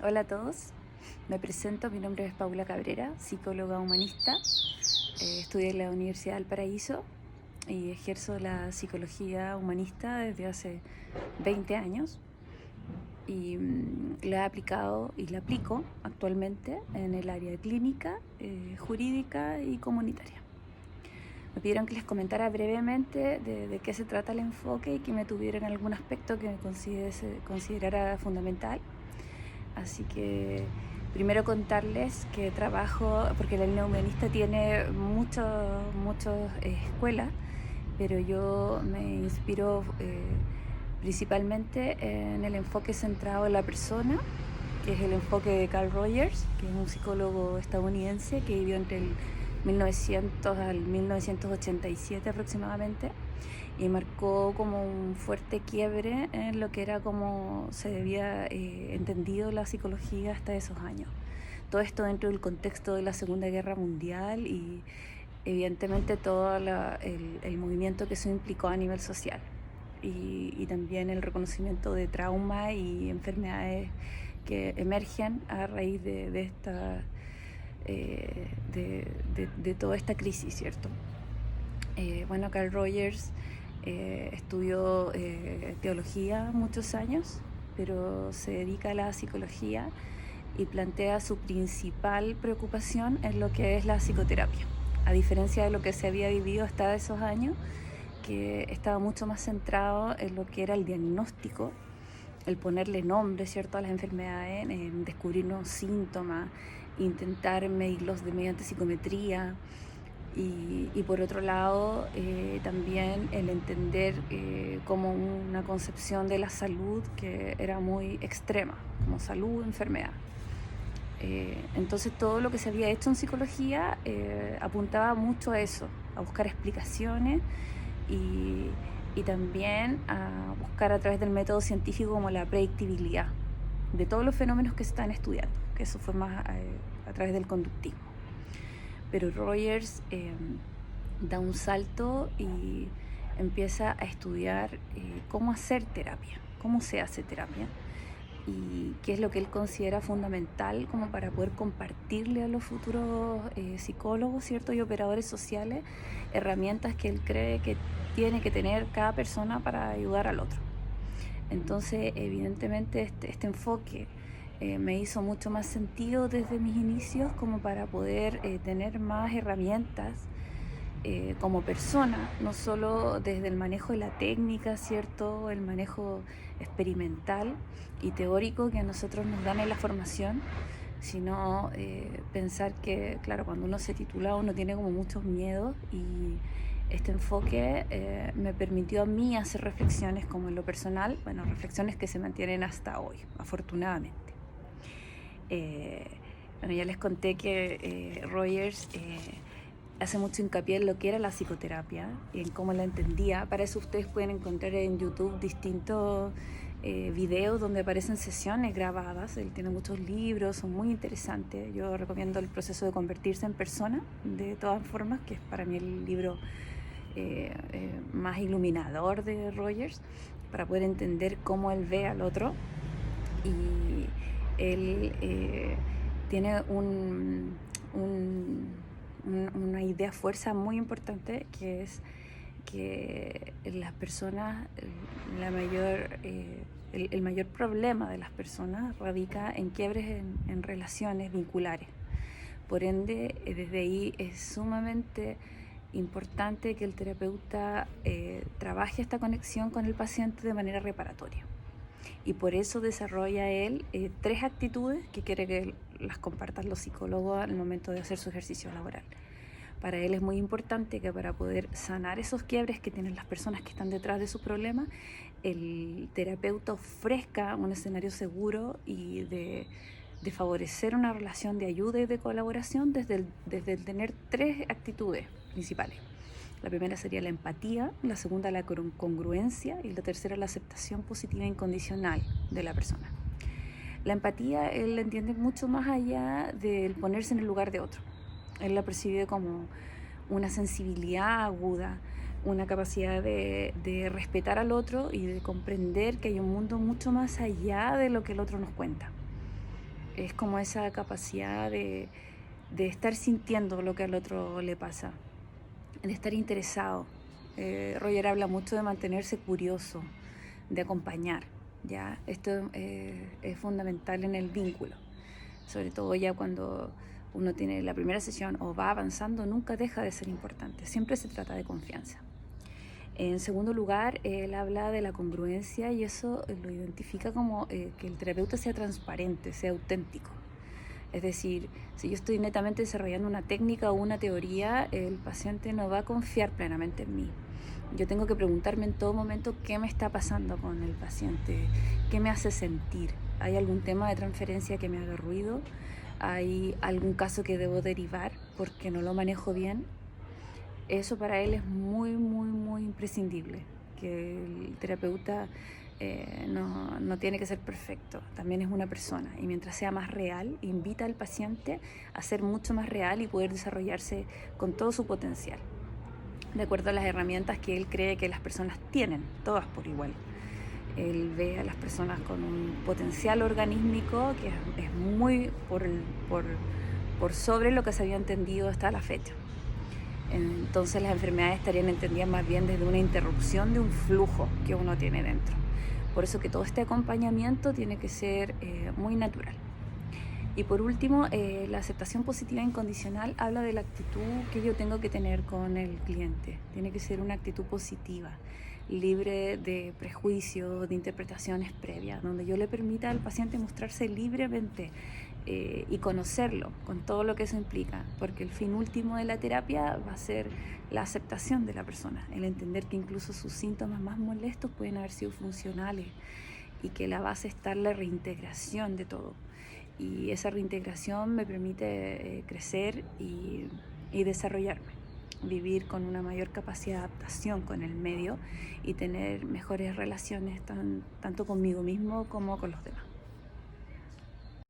Hola a todos, me presento, mi nombre es Paula Cabrera, psicóloga humanista. Estudié en la Universidad del Paraíso y ejerzo la psicología humanista desde hace 20 años y la he aplicado y la aplico actualmente en el área clínica, jurídica y comunitaria. Me pidieron que les comentara brevemente de qué se trata el enfoque y que me tuvieran algún aspecto que me considerara fundamental. Así que primero contarles que trabajo, porque la línea humanista tiene muchas escuelas, pero yo me inspiro principalmente en el enfoque centrado en la persona, que es el enfoque de Carl Rogers, que es un psicólogo estadounidense que vivió entre el 1900 al 1987 aproximadamente, y marcó como un fuerte quiebre en lo que era como se había entendido la psicología hasta esos años. Todo esto dentro del contexto de la Segunda Guerra Mundial y evidentemente todo el movimiento que eso implicó a nivel social. Y también el reconocimiento de trauma y enfermedades que emergen a raíz de toda esta crisis, ¿cierto? Bueno, Carl Rogers estudió teología muchos años, pero se dedica a la psicología y plantea su principal preocupación en lo que es la psicoterapia. A diferencia de lo que se había vivido hasta esos años, que estaba mucho más centrado en lo que era el diagnóstico, el ponerle nombre, ¿cierto?, a las enfermedades, en descubrir nuevos síntomas, intentar medirlos mediante psicometría. Y por otro lado, también el entender como una concepción de la salud que era muy extrema, como salud, enfermedad. Entonces todo lo que se había hecho en psicología apuntaba mucho a eso, a buscar explicaciones y también a buscar a través del método científico como la predictibilidad de todos los fenómenos que se están estudiando, que eso fue más a través del conductismo. Pero Rogers da un salto y empieza a estudiar cómo hacer terapia, cómo se hace terapia y qué es lo que él considera fundamental como para poder compartirle a los futuros psicólogos, ¿cierto?, y operadores sociales, herramientas que él cree que tiene que tener cada persona para ayudar al otro. Entonces, evidentemente, este enfoque me hizo mucho más sentido desde mis inicios como para poder tener más herramientas como persona, no solo desde el manejo de la técnica, ¿cierto?, el manejo experimental y teórico que a nosotros nos dan en la formación, sino pensar que, claro, cuando uno se titula uno tiene como muchos miedos y este enfoque me permitió a mí hacer reflexiones como en lo personal, bueno, reflexiones que se mantienen hasta hoy, afortunadamente. Bueno, ya les conté que Rogers hace mucho hincapié en lo que era la psicoterapia y en cómo la entendía. Para eso ustedes pueden encontrar en YouTube distintos videos donde aparecen sesiones grabadas. Él tiene muchos libros, son muy interesantes. Yo recomiendo El proceso de convertirse en persona, de todas formas, que es para mí el libro más iluminador de Rogers, para poder entender cómo él ve al otro. Y él tiene una idea fuerza muy importante, que es que las personas, el mayor problema de las personas radica en quiebres en relaciones vinculares. Por ende, desde ahí es sumamente importante que el terapeuta trabaje esta conexión con el paciente de manera reparatoria. Y por eso desarrolla él 3 actitudes que quiere que las compartan los psicólogos al momento de hacer su ejercicio laboral. Para él es muy importante que para poder sanar esos quiebres que tienen las personas que están detrás de sus problemas, el terapeuta ofrezca un escenario seguro y de favorecer una relación de ayuda y de colaboración desde el tener 3 actitudes principales. La primera sería la empatía, la segunda la congruencia y la tercera la aceptación positiva e incondicional de la persona. La empatía él la entiende mucho más allá del ponerse en el lugar de otro. Él la percibe como una sensibilidad aguda, una capacidad de respetar al otro y de comprender que hay un mundo mucho más allá de lo que el otro nos cuenta. Es como esa capacidad de estar sintiendo lo que al otro le pasa, de estar interesado. Roger habla mucho de mantenerse curioso, de acompañar, ¿ya? Esto es fundamental en el vínculo, sobre todo ya cuando uno tiene la primera sesión o va avanzando, nunca deja de ser importante, siempre se trata de confianza. En segundo lugar, él habla de la congruencia y eso lo identifica como que el terapeuta sea transparente, sea auténtico. Es decir, si yo estoy netamente desarrollando una técnica o una teoría, el paciente no va a confiar plenamente en mí. Yo tengo que preguntarme en todo momento qué me está pasando con el paciente, qué me hace sentir. ¿Hay algún tema de transferencia que me haga ruido? ¿Hay algún caso que debo derivar porque no lo manejo bien? Eso para él es muy imprescindible, que el terapeuta no tiene que ser perfecto, también es una persona y mientras sea más real, invita al paciente a ser mucho más real y poder desarrollarse con todo su potencial, de acuerdo a las herramientas que él cree que las personas tienen, todas por igual. Él ve a las personas con un potencial organísmico que es muy por sobre lo que se había entendido hasta la fecha. Entonces las enfermedades estarían entendidas más bien desde una interrupción de un flujo que uno tiene dentro. Por eso que todo este acompañamiento tiene que ser muy natural. Y por último, la aceptación positiva e incondicional habla de la actitud que yo tengo que tener con el cliente. Tiene que ser una actitud positiva, libre de prejuicios, de interpretaciones previas, donde yo le permita al paciente mostrarse libremente y conocerlo con todo lo que eso implica, porque el fin último de la terapia va a ser la aceptación de la persona, el entender que incluso sus síntomas más molestos pueden haber sido funcionales y que la base está en la reintegración de todo. Y esa reintegración me permite crecer y desarrollarme, vivir con una mayor capacidad de adaptación con el medio y tener mejores relaciones tanto conmigo mismo como con los demás.